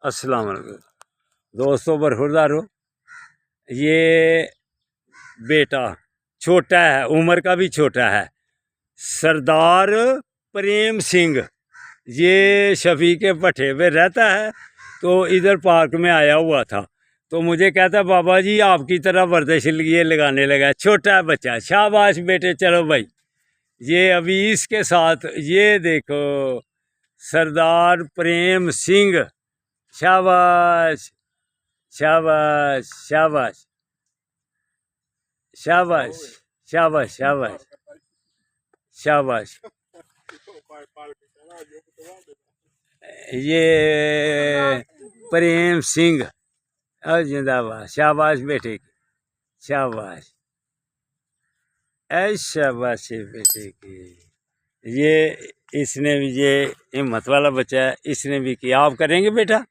अस्सलाम वालेकुम दोस्तों, बरखुरदारो। ये बेटा छोटा है, उम्र का भी छोटा है, सरदार प्रेम सिंह। ये शफी के भट्टे पे रहता है, तो इधर पार्क में आया हुआ था, तो मुझे कहता बाबा जी आपकी तरह वर्जिश ये लगाने लगा। छोटा बच्चा, शाबाश बेटे, चलो भाई। ये अभी इसके साथ ये देखो, सरदार प्रेम सिंह। शाबाश शाबाश शाबाश शाबाश शाबाश शाबाश शाबाश। ये प्रेम सिंह, और जिंदाबाद। शाबाश बेटे की, शाबाश, ऐ शाबाश बेटे की। ये इसने भी, ये हिम्मत वाला बच्चा है, इसने भी किया। आप करेंगे बेटा?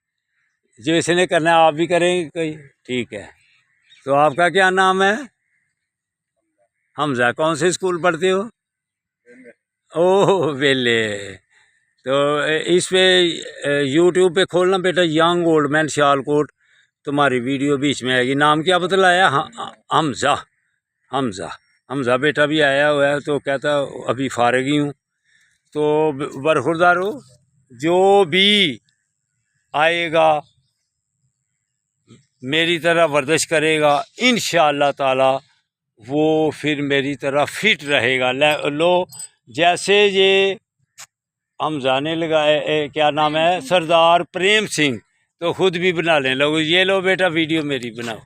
जो इसने करना है आप भी करेंगे कोई? ठीक है। तो आपका क्या नाम है? हमजा। कौन से स्कूल पढ़ते हो? ओह वेले। तो इस पे यूट्यूब पे खोलना बेटा, यंग ओल्ड मैन सियालकोट, तुम्हारी वीडियो बीच में आएगी। नाम क्या बतलाया? हमजा। हमजा। हमजा बेटा भी आया हुआ है, तो कहता अभी फारिग ही हूँ। तो बरखुरदारो, जो भी आएगा मेरी तरह वर्जिश करेगा, इंशाअल्लाह ताला वो फिर मेरी तरह फिट रहेगा। लो, जैसे ये हम जाने लगा क्या नाम है, सरदार प्रेम सिंह, तो खुद भी बना लें लोग। ये लो बेटा, वीडियो मेरी बनाओ।